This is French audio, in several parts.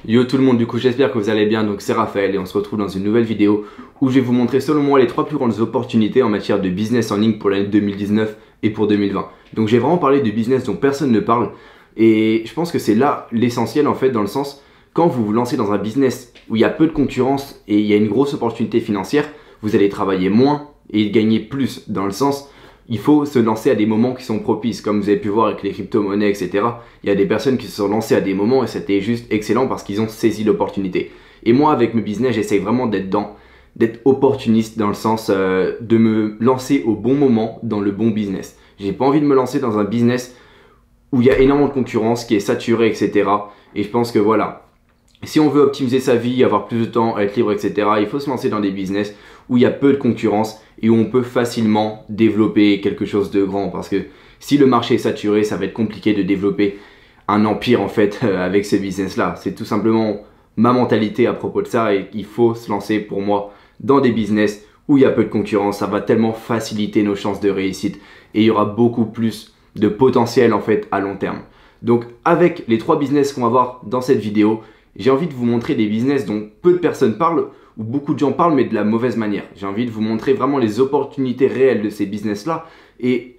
Yo tout le monde, du coup j'espère que vous allez bien, donc c'est Raphaël et on se retrouve dans une nouvelle vidéo où je vais vous montrer selon moi les 3 plus grandes opportunités en matière de business en ligne pour l'année 2019 et pour 2020. Donc j'ai vraiment parlé de business dont personne ne parle et je pense que c'est là l'essentiel en fait, dans le sens quand vous vous lancez dans un business où il y a peu de concurrence et il y a une grosse opportunité financière, vous allez travailler moins et gagner plus, dans le sens il faut se lancer à des moments qui sont propices, comme vous avez pu voir avec les crypto-monnaies, etc. Il y a des personnes qui se sont lancées à des moments et c'était juste excellent parce qu'ils ont saisi l'opportunité. Et moi, avec mes business, j'essaye vraiment d'être opportuniste dans le sens de me lancer au bon moment dans le bon business. J'ai pas envie de me lancer dans un business où il y a énormément de concurrence, qui est saturé, etc. Et je pense que voilà, si on veut optimiser sa vie, avoir plus de temps, être libre, etc., il faut se lancer dans des business où il y a peu de concurrence et où on peut facilement développer quelque chose de grand. Parce que si le marché est saturé, ça va être compliqué de développer un empire en fait avec ce business-là. C'est tout simplement ma mentalité à propos de ça et il faut se lancer pour moi dans des business où il y a peu de concurrence. Ça va tellement faciliter nos chances de réussite et il y aura beaucoup plus de potentiel en fait à long terme. Donc avec les 3 business qu'on va voir dans cette vidéo, j'ai envie de vous montrer des business dont peu de personnes parlent, où beaucoup de gens parlent mais de la mauvaise manière. J'ai envie de vous montrer vraiment les opportunités réelles de ces business-là et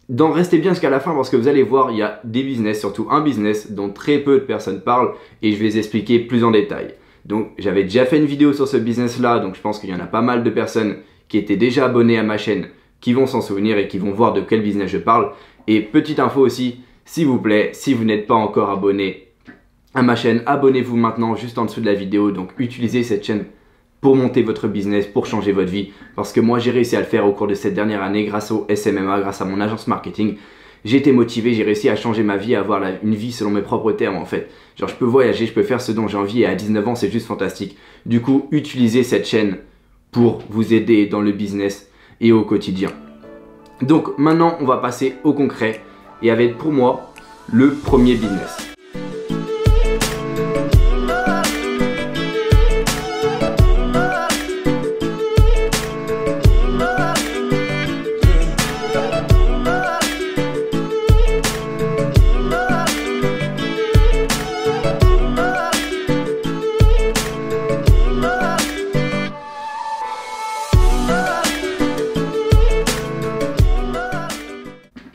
d'en rester bien jusqu'à la fin parce que vous allez voir, il y a des business, surtout un business dont très peu de personnes parlent et je vais les expliquer plus en détail. Donc j'avais déjà fait une vidéo sur ce business-là, donc je pense qu'il y en a pas mal de personnes qui étaient déjà abonnées à ma chaîne qui vont s'en souvenir et qui vont voir de quel business je parle. Et petite info aussi, s'il vous plaît, si vous n'êtes pas encore abonné à ma chaîne, abonnez-vous maintenant juste en dessous de la vidéo. Donc utilisez cette chaîne pour monter votre business, pour changer votre vie. Parce que moi j'ai réussi à le faire au cours de cette dernière année grâce au SMMA, grâce à mon agence marketing. J'ai été motivé, j'ai réussi à changer ma vie, à avoir une vie selon mes propres termes en fait. Genre je peux voyager, je peux faire ce dont j'ai envie et à 19 ans c'est juste fantastique. Du coup utilisez cette chaîne pour vous aider dans le business et au quotidien. Donc maintenant on va passer au concret et avec pour moi le premier business.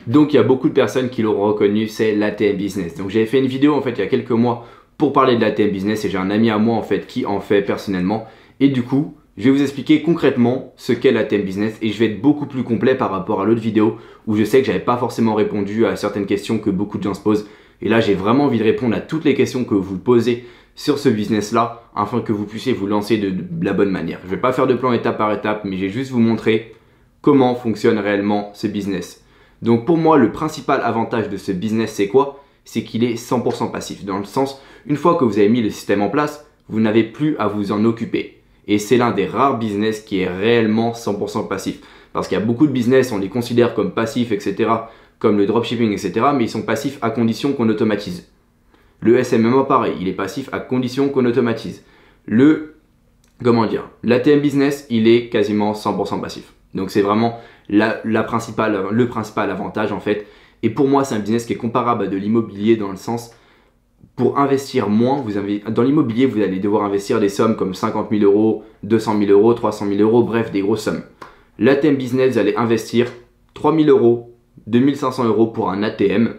Donc il y a beaucoup de personnes qui l'auront reconnu, c'est l'ATM Business. Donc j'avais fait une vidéo en fait il y a quelques mois pour parler de l'ATM Business et j'ai un ami à moi en fait qui en fait personnellement. Et du coup, je vais vous expliquer concrètement ce qu'est l'ATM Business et je vais être beaucoup plus complet par rapport à l'autre vidéo où je sais que j'avais pas forcément répondu à certaines questions que beaucoup de gens se posent. Et là j'ai vraiment envie de répondre à toutes les questions que vous posez sur ce business là afin que vous puissiez vous lancer de la bonne manière. Je vais pas faire de plan étape par étape mais je vais juste vous montrer comment fonctionne réellement ce business. Donc pour moi, le principal avantage de ce business, c'est quoi? C'est qu'il est 100% passif. Dans le sens, une fois que vous avez mis le système en place, vous n'avez plus à vous en occuper. Et c'est l'un des rares business qui est réellement 100% passif. Parce qu'il y a beaucoup de business, on les considère comme passifs, etc. Comme le dropshipping, etc. Mais ils sont passifs à condition qu'on automatise. Le SMMA, pareil, il est passif à condition qu'on automatise. L'ATM business, il est quasiment 100% passif. Donc c'est vraiment le principal avantage en fait. Et pour moi c'est un business qui est comparable à de l'immobilier dans le sens, pour investir moins, dans l'immobilier vous allez devoir investir des sommes comme 50 000 euros, 200 000 euros, 300 000 euros, bref des grosses sommes. L'ATM business vous allez investir 3 000 euros, 2 500 euros pour un ATM.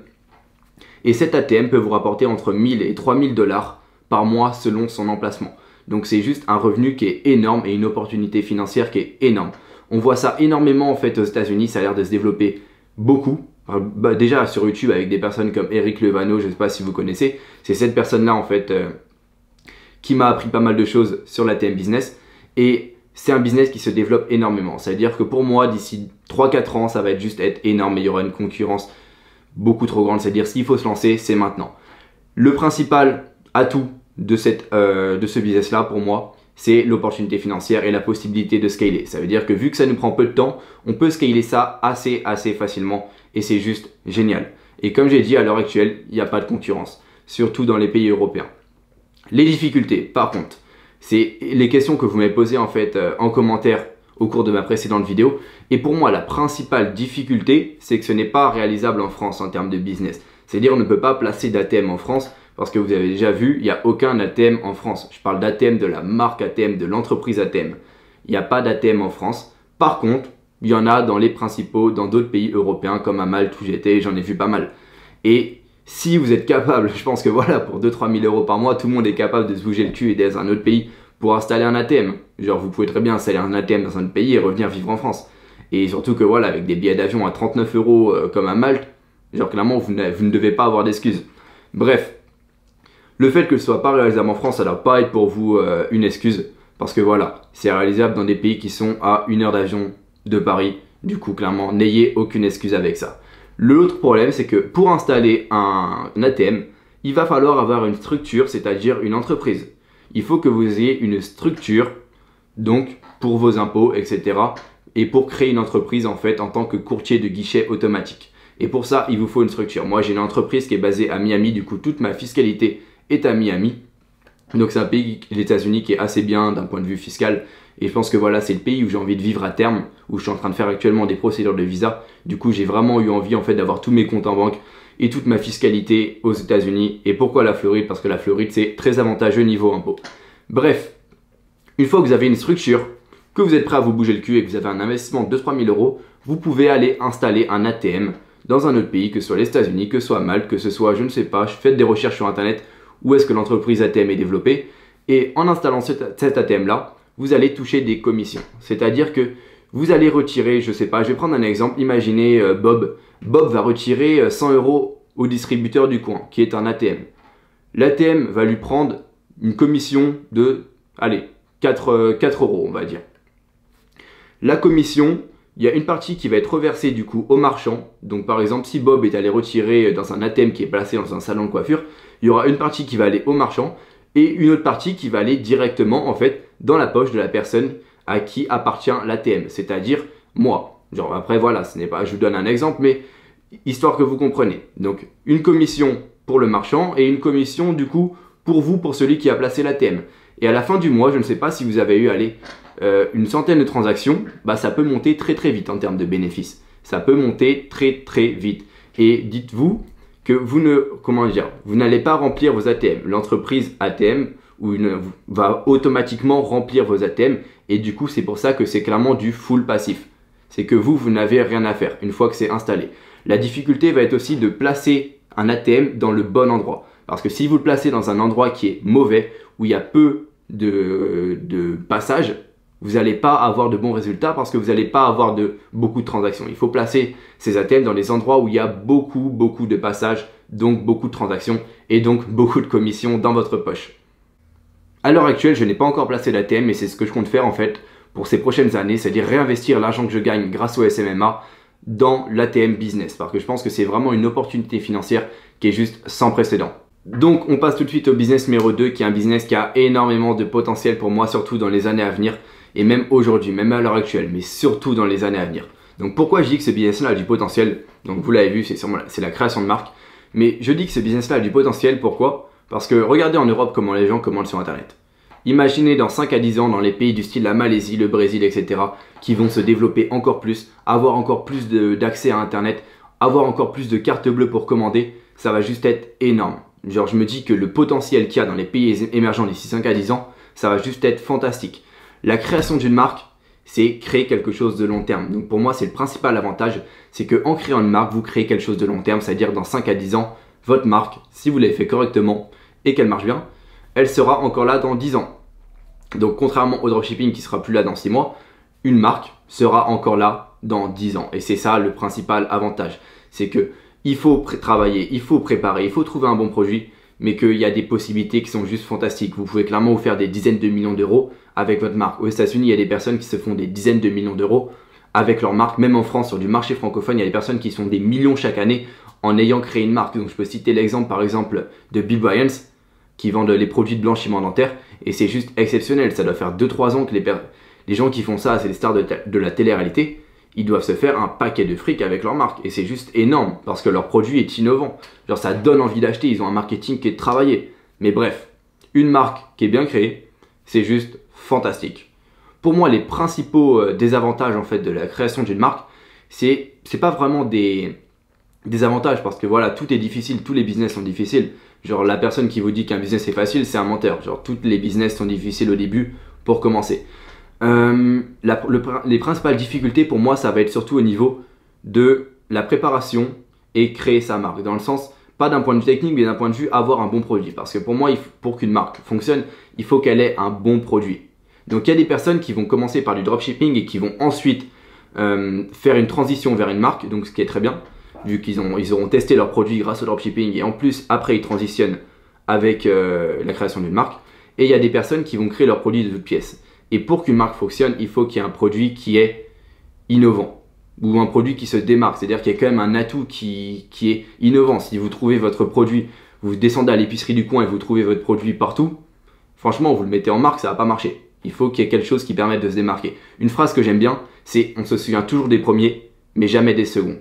Et cet ATM peut vous rapporter entre 1000 et 3000 dollars par mois selon son emplacement. Donc c'est juste un revenu qui est énorme et une opportunité financière qui est énorme. On voit ça énormément en fait aux États-Unis, ça a l'air de se développer beaucoup. Déjà sur YouTube avec des personnes comme Eric Levano, je ne sais pas si vous connaissez. C'est cette personne-là en fait qui m'a appris pas mal de choses sur l'ATM business. Et c'est un business qui se développe énormément. Ça veut dire que pour moi, d'ici 3-4 ans, ça va être énorme. Mais il y aura une concurrence beaucoup trop grande. C'est-à-dire s'il faut se lancer, c'est maintenant. Le principal atout de ce business-là pour moi, c'est l'opportunité financière et la possibilité de scaler. Ça veut dire que vu que ça nous prend peu de temps, on peut scaler ça assez facilement et c'est juste génial. Et comme j'ai dit, à l'heure actuelle, il n'y a pas de concurrence, surtout dans les pays européens. Les difficultés, par contre, c'est les questions que vous m'avez posées en fait en commentaire au cours de ma précédente vidéo. Et pour moi, la principale difficulté, c'est que ce n'est pas réalisable en France en termes de business. C'est-à-dire on ne peut pas placer d'ATM en France Parce que vous avez déjà vu, il n'y a aucun ATM en France. Je parle d'ATM de la marque ATM, de l'entreprise ATM. Il n'y a pas d'ATM en France. Par contre, il y en a dans d'autres pays européens comme à Malte où j'étais, j'en ai vu pas mal. Et si vous êtes capable, je pense que voilà, pour 2-3 000 euros par mois, tout le monde est capable de se bouger le cul et d'aller dans un autre pays pour installer un ATM. Genre, vous pouvez très bien installer un ATM dans un autre pays et revenir vivre en France. Et surtout que voilà, avec des billets d'avion à 39 euros comme à Malte, genre clairement, vous ne devez pas avoir d'excuses. Bref, le fait que ce soit pas réalisable en France, ça ne doit pas être pour vous une excuse. Parce que voilà, c'est réalisable dans des pays qui sont à 1 heure d'avion de Paris. Du coup, clairement, n'ayez aucune excuse avec ça. L'autre problème, c'est que pour installer un ATM, il va falloir avoir une structure, c'est-à-dire une entreprise. Il faut que vous ayez une structure, donc pour vos impôts, etc. Et pour créer une entreprise en fait en tant que courtier de guichet automatique. Et pour ça, il vous faut une structure. Moi, j'ai une entreprise qui est basée à Miami, du coup, toute ma fiscalité est à Miami. Donc c'est un pays, les États-Unis, qui est assez bien d'un point de vue fiscal. Et je pense que voilà, c'est le pays où j'ai envie de vivre à terme, où je suis en train de faire actuellement des procédures de visa. Du coup, j'ai vraiment eu envie en fait d'avoir tous mes comptes en banque et toute ma fiscalité aux États-Unis. Et pourquoi la Floride? Parce que la Floride, c'est très avantageux niveau impôt. Bref, une fois que vous avez une structure, que vous êtes prêt à vous bouger le cul et que vous avez un investissement de 2-3 000 euros, vous pouvez aller installer un ATM dans un autre pays, que ce soit les États-Unis, que ce soit Malte, que ce soit, je ne sais pas, faites des recherches sur Internet, où est-ce que l'entreprise ATM est développée. Et en installant cet ATM-là, vous allez toucher des commissions. C'est-à-dire que vous allez retirer, je ne sais pas, je vais prendre un exemple, imaginez Bob. Bob va retirer 100 euros au distributeur du coin, qui est un ATM. L'ATM va lui prendre une commission de, allez, 4 euros, on va dire. La commission, il y a une partie qui va être reversée du coup au marchand. Donc par exemple, si Bob est allé retirer dans un ATM qui est placé dans un salon de coiffure, il y aura une partie qui va aller au marchand et une autre partie qui va aller directement en fait dans la poche de la personne à qui appartient l'ATM, c'est-à-dire moi. Genre après voilà, ce n'est pas, je vous donne un exemple, mais histoire que vous compreniez. Donc une commission pour le marchand et une commission du coup pour vous, pour celui qui a placé l'ATM. Et à la fin du mois, je ne sais pas si vous avez eu une centaine de transactions, bah ça peut monter très très vite en termes de bénéfices. Ça peut monter très très vite. Et dites-vous que vous n'allez pas remplir vos ATM. L'entreprise ATM va automatiquement remplir vos ATM et du coup c'est pour ça que c'est clairement du full passif. C'est que vous n'avez rien à faire une fois que c'est installé. La difficulté va être aussi de placer un ATM dans le bon endroit. Parce que si vous le placez dans un endroit qui est mauvais, où il y a peu de passages, vous n'allez pas avoir de bons résultats parce que vous n'allez pas avoir beaucoup de transactions. Il faut placer ces ATM dans les endroits où il y a beaucoup de passages, donc beaucoup de transactions et donc beaucoup de commissions dans votre poche. À l'heure actuelle, je n'ai pas encore placé l'ATM, mais c'est ce que je compte faire en fait pour ces prochaines années, c'est-à-dire réinvestir l'argent que je gagne grâce au SMMA dans l'ATM business, parce que je pense que c'est vraiment une opportunité financière qui est juste sans précédent. Donc on passe tout de suite au business numéro 2, qui est un business qui a énormément de potentiel pour moi, surtout dans les années à venir, et même aujourd'hui, même à l'heure actuelle, mais surtout dans les années à venir. Donc pourquoi je dis que ce business-là a du potentiel? Donc vous l'avez vu, c'est la création de marque. Mais je dis que ce business-là a du potentiel, pourquoi? Parce que regardez en Europe comment les gens commandent sur Internet. Imaginez dans 5 à 10 ans, dans les pays du style la Malaisie, le Brésil, etc., qui vont se développer encore plus, avoir encore plus d'accès à Internet, avoir encore plus de cartes bleues pour commander, ça va juste être énorme. Genre je me dis que le potentiel qu'il y a dans les pays émergents d'ici 5 à 10 ans, ça va juste être fantastique. La création d'une marque, c'est créer quelque chose de long terme. Donc pour moi, c'est le principal avantage, c'est qu'en créant une marque, vous créez quelque chose de long terme, c'est-à-dire dans 5 à 10 ans, votre marque, si vous l'avez fait correctement et qu'elle marche bien, elle sera encore là dans 10 ans. Donc contrairement au dropshipping qui sera plus là dans 6 mois, une marque sera encore là dans 10 ans. Et c'est ça le principal avantage. C'est que il faut travailler, il faut préparer, il faut trouver un bon produit, mais qu'il y a des possibilités qui sont juste fantastiques. Vous pouvez clairement vous faire des dizaines de millions d'euros avec votre marque. Aux États-Unis, il y a des personnes qui se font des dizaines de millions d'euros avec leur marque. Même en France, sur du marché francophone, il y a des personnes qui se font des millions chaque année en ayant créé une marque. Donc je peux citer l'exemple par exemple de Bill Bryans qui vendent les produits de blanchiment dentaire et c'est juste exceptionnel. Ça doit faire 2-3 ans que les gens qui font ça, c'est les stars de la télé-réalité. Ils doivent se faire un paquet de fric avec leur marque et c'est juste énorme parce que leur produit est innovant. Genre ça donne envie d'acheter, ils ont un marketing qui est travaillé. Mais bref, une marque qui est bien créée, c'est juste fantastique. Pour moi, les principaux désavantages en fait de la création d'une marque, c'est pas vraiment des des avantages parce que voilà, tout est difficile, tous les business sont difficiles. Genre la personne qui vous dit qu'un business est facile, c'est un menteur. Genre tous les business sont difficiles au début pour commencer. Les principales difficultés pour moi, ça va être surtout au niveau de la préparation et créer sa marque. Dans le sens, pas d'un point de vue technique, mais d'un point de vue avoir un bon produit. Parce que pour moi, pour qu'une marque fonctionne, il faut qu'elle ait un bon produit. Donc il y a des personnes qui vont commencer par du dropshipping et qui vont ensuite faire une transition vers une marque, donc ce qui est très bien, vu qu'ils auront testé leur produit grâce au dropshipping et en plus après ils transitionnent avec la création d'une marque. Et il y a des personnes qui vont créer leur produit de toutes pièces. Et pour qu'une marque fonctionne, il faut qu'il y ait un produit qui est innovant ou un produit qui se démarque, c'est-à-dire qu'il y a quand même un atout qui est innovant. Si vous trouvez votre produit, vous descendez à l'épicerie du coin et vous trouvez votre produit partout, franchement vous le mettez en marque, ça va pas marcher. Il faut qu'il y ait quelque chose qui permette de se démarquer. Une phrase que j'aime bien, c'est « on se souvient toujours des premiers, mais jamais des seconds ».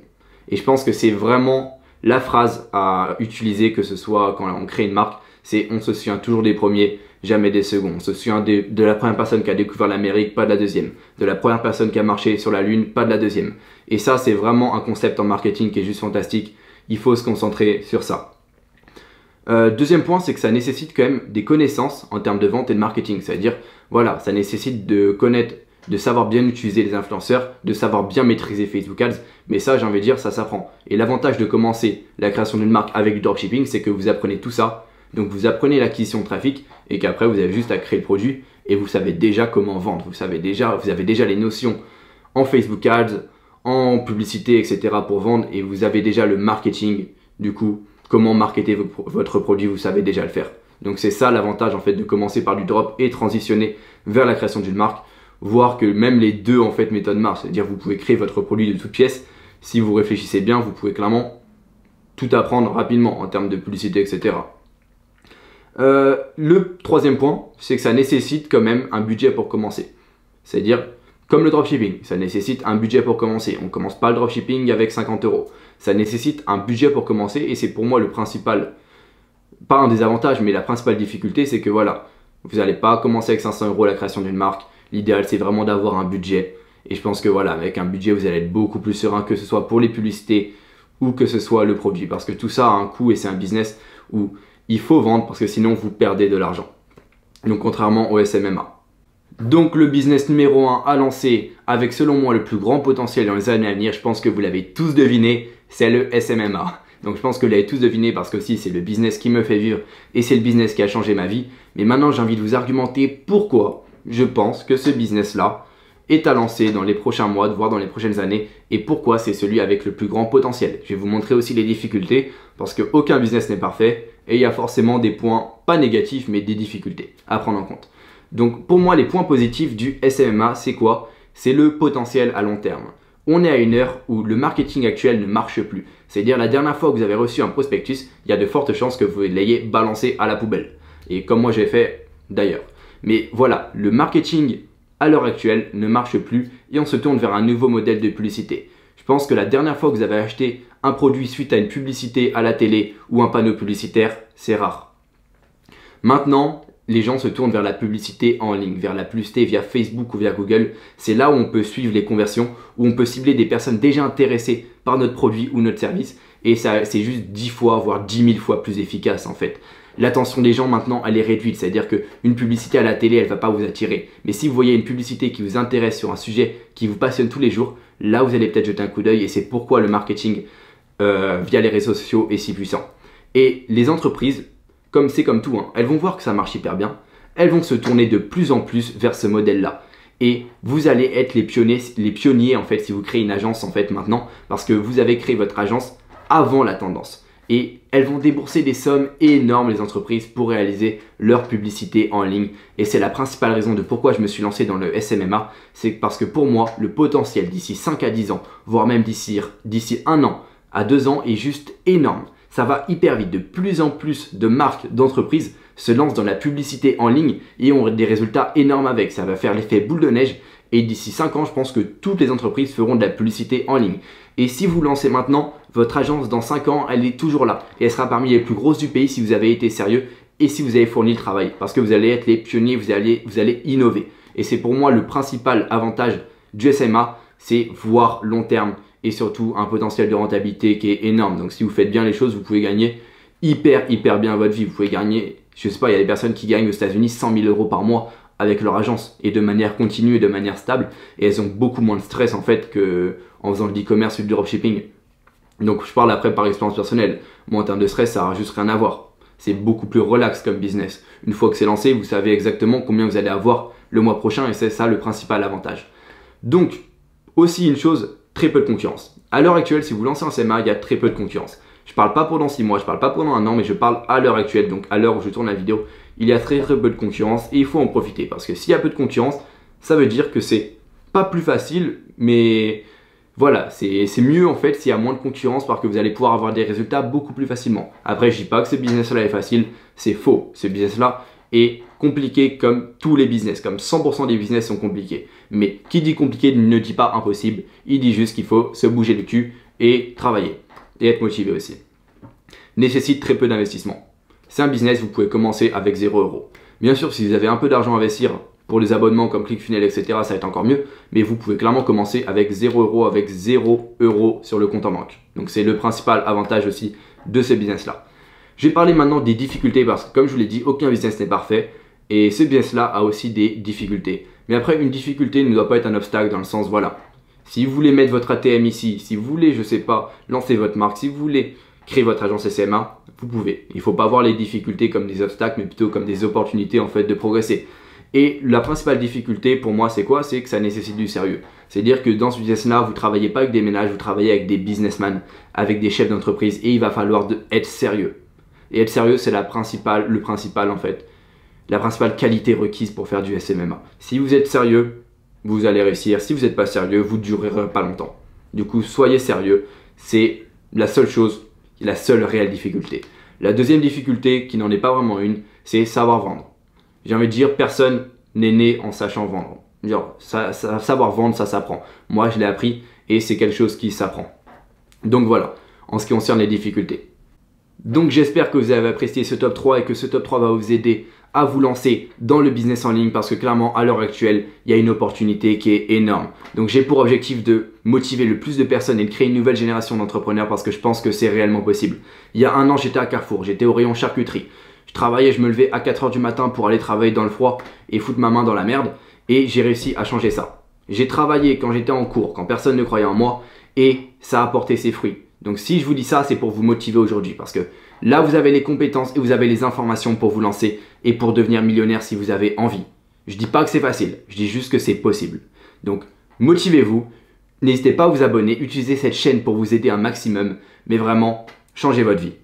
Et je pense que c'est vraiment la phrase à utiliser, que ce soit quand on crée une marque, c'est « on se souvient toujours des premiers, jamais des seconds ». On se souvient de la première personne qui a découvert l'Amérique, pas de la deuxième. De la première personne qui a marché sur la Lune, pas de la deuxième. Et ça, c'est vraiment un concept en marketing qui est juste fantastique. Il faut se concentrer sur ça. Deuxième point, c'est que ça nécessite quand même des connaissances en termes de vente et de marketing. C'est-à-dire, voilà, ça nécessite de connaître, de savoir bien utiliser les influenceurs, de savoir bien maîtriser Facebook Ads. Mais ça, j'ai envie de dire, ça s'apprend. Et l'avantage de commencer la création d'une marque avec du dropshipping, c'est que vous apprenez tout ça. Donc, vous apprenez l'acquisition de trafic et qu'après, vous avez juste à créer le produit et vous savez déjà comment vendre. Vous avez déjà les notions en Facebook Ads, en publicité, etc. pour vendre et vous avez déjà le marketing, du coup, comment marketer votre produit, vous savez déjà le faire. Donc c'est ça l'avantage en fait de commencer par du drop et transitionner vers la création d'une marque, voir que même les deux en fait méthodes marchent, c'est-à-dire vous pouvez créer votre produit de toutes pièces. Si vous réfléchissez bien, vous pouvez clairement tout apprendre rapidement en termes de publicité, etc. Le troisième point, c'est que ça nécessite quand même un budget pour commencer. C'est-à-dire, comme le dropshipping, ça nécessite un budget pour commencer. On ne commence pas le dropshipping avec 50 €. Ça nécessite un budget pour commencer et c'est pour moi le principal, pas un désavantage, mais la principale difficulté, c'est que voilà, vous n'allez pas commencer avec 500 € la création d'une marque. L'idéal, c'est vraiment d'avoir un budget. Et je pense que voilà, avec un budget, vous allez être beaucoup plus serein, que ce soit pour les publicités ou que ce soit le produit. Parce que tout ça a un coût et c'est un business où il faut vendre parce que sinon vous perdez de l'argent. Donc contrairement au SMMA. Donc le business numéro 1 à lancer avec selon moi le plus grand potentiel dans les années à venir, je pense que vous l'avez tous deviné, c'est le SMMA. Donc je pense que vous l'avez tous deviné parce que aussi c'est le business qui me fait vivre et c'est le business qui a changé ma vie. Mais maintenant j'ai envie de vous argumenter pourquoi je pense que ce business là est à lancer dans les prochains mois, voire dans les prochaines années et pourquoi c'est celui avec le plus grand potentiel. Je vais vous montrer aussi les difficultés parce qu'aucun business n'est parfait et il y a forcément des points pas négatifs mais des difficultés à prendre en compte. Donc pour moi les points positifs du SMMA c'est quoi? C'est le potentiel à long terme. On est à une heure où le marketing actuel ne marche plus. C'est-à-dire la dernière fois que vous avez reçu un prospectus, il y a de fortes chances que vous l'ayez balancé à la poubelle. Et comme moi j'ai fait d'ailleurs. Mais voilà, le marketing à l'heure actuelle ne marche plus et on se tourne vers un nouveau modèle de publicité. Je pense que la dernière fois que vous avez acheté un produit suite à une publicité à la télé ou un panneau publicitaire, c'est rare. Maintenant, les gens se tournent vers la publicité en ligne, vers la publicité via Facebook ou via Google. C'est là où on peut suivre les conversions, où on peut cibler des personnes déjà intéressées par notre produit ou notre service. Et ça, c'est juste 10 fois, voire 10 000 fois plus efficace en fait. L'attention des gens maintenant, elle est réduite. C'est-à-dire qu'une publicité à la télé, elle ne va pas vous attirer. Mais si vous voyez une publicité qui vous intéresse sur un sujet qui vous passionne tous les jours, là vous allez peut-être jeter un coup d'œil. Et c'est pourquoi le marketing via les réseaux sociaux est si puissant. Et les entreprises, comme c'est comme tout, hein, elles vont voir que ça marche hyper bien. Elles vont se tourner de plus en plus vers ce modèle-là. Et vous allez être les pionniers en fait si vous créez une agence en fait maintenant parce que vous avez créé votre agence avant la tendance. Et elles vont débourser des sommes énormes les entreprises pour réaliser leur publicité en ligne. Et c'est la principale raison de pourquoi je me suis lancé dans le SMMA. C'est parce que pour moi, le potentiel d'ici 5 à 10 ans, voire même d'ici 1 an à 2 ans est juste énorme. Ça va hyper vite. De plus en plus de marques, d'entreprises se lancent dans la publicité en ligne et ont des résultats énormes avec. Ça va faire l'effet boule de neige et d'ici 5 ans, je pense que toutes les entreprises feront de la publicité en ligne. Et si vous lancez maintenant, votre agence dans 5 ans, elle est toujours là. Et elle sera parmi les plus grosses du pays si vous avez été sérieux et si vous avez fourni le travail. Parce que vous allez être les pionniers, vous allez innover. Et c'est pour moi le principal avantage du SMA, c'est voir long terme et surtout un potentiel de rentabilité qui est énorme. Donc si vous faites bien les choses, vous pouvez gagner hyper bien votre vie. Vous pouvez gagner, je sais pas, il y a des personnes qui gagnent aux États-Unis 100 000 euros par mois avec leur agence et de manière continue et de manière stable, et elles ont beaucoup moins de stress en fait que en faisant de l'e-commerce ou du dropshipping. Donc je parle après par expérience personnelle. Moi en termes de stress, ça n'a juste rien à voir. C'est beaucoup plus relax comme business. Une fois que c'est lancé, vous savez exactement combien vous allez avoir le mois prochain et c'est ça le principal avantage. Donc aussi une chose, très peu de concurrence. À l'heure actuelle, si vous lancez un CMA, il y a très peu de concurrence. Je parle pas pendant 6 mois, je parle pas pendant un an, mais je parle à l'heure actuelle. Donc à l'heure où je tourne la vidéo, il y a très peu de concurrence et il faut en profiter. Parce que s'il y a peu de concurrence, ça veut dire que c'est pas plus facile, mais voilà, c'est mieux en fait s'il y a moins de concurrence parce que vous allez pouvoir avoir des résultats beaucoup plus facilement. Après, je dis pas que ce business-là est facile, c'est faux. Ce business-là est compliqué comme tous les business, comme 100% des business sont compliqués. Mais qui dit compliqué ne dit pas impossible, il dit juste qu'il faut se bouger le cul et travailler. Et être motivé aussi. Nécessite très peu d'investissement. C'est un business, vous pouvez commencer avec 0 euros. Bien sûr, si vous avez un peu d'argent à investir pour les abonnements comme ClickFunnels, etc., ça va être encore mieux. Mais vous pouvez clairement commencer avec 0 euros, avec 0 euros sur le compte en banque. Donc c'est le principal avantage aussi de ce business-là. Je vais parler maintenant des difficultés parce que comme je vous l'ai dit, aucun business n'est parfait. Et ce business-là a aussi des difficultés. Mais après, une difficulté ne doit pas être un obstacle dans le sens, voilà. Si vous voulez mettre votre ATM ici, si vous voulez, je sais pas, lancer votre marque, si vous voulez créer votre agence SMA, vous pouvez. Il ne faut pas voir les difficultés comme des obstacles, mais plutôt comme des opportunités en fait de progresser. Et la principale difficulté pour moi, c'est quoi? C'est que ça nécessite du sérieux. C'est-à-dire que dans ce business-là, vous ne travaillez pas avec des ménages, vous travaillez avec des businessmen, avec des chefs d'entreprise, et il va falloir être sérieux. Et être sérieux, c'est la principale qualité requise pour faire du SMMA. Si vous êtes sérieux, vous allez réussir. Si vous n'êtes pas sérieux, vous ne durerez pas longtemps. Du coup, soyez sérieux. C'est la seule chose, la seule réelle difficulté. La deuxième difficulté, qui n'en est pas vraiment une, c'est savoir vendre. J'ai envie de dire, personne n'est né en sachant vendre. Genre, savoir vendre, ça s'apprend. Moi, je l'ai appris et c'est quelque chose qui s'apprend. Donc voilà, en ce qui concerne les difficultés. Donc j'espère que vous avez apprécié ce top 3 et que ce top 3 va vous aider à vous lancer dans le business en ligne parce que clairement à l'heure actuelle il y a une opportunité qui est énorme. Donc j'ai pour objectif de motiver le plus de personnes et de créer une nouvelle génération d'entrepreneurs parce que je pense que c'est réellement possible. Il y a un an j'étais à Carrefour, j'étais au rayon charcuterie. Je travaillais, je me levais à 4 h du matin pour aller travailler dans le froid et foutre ma main dans la merde et j'ai réussi à changer ça. J'ai travaillé quand j'étais en cours, quand personne ne croyait en moi et ça a porté ses fruits. Donc si je vous dis ça, c'est pour vous motiver aujourd'hui parce que là, vous avez les compétences et vous avez les informations pour vous lancer et pour devenir millionnaire si vous avez envie. Je dis pas que c'est facile, je dis juste que c'est possible. Donc motivez-vous, n'hésitez pas à vous abonner, utilisez cette chaîne pour vous aider un maximum, mais vraiment, changez votre vie.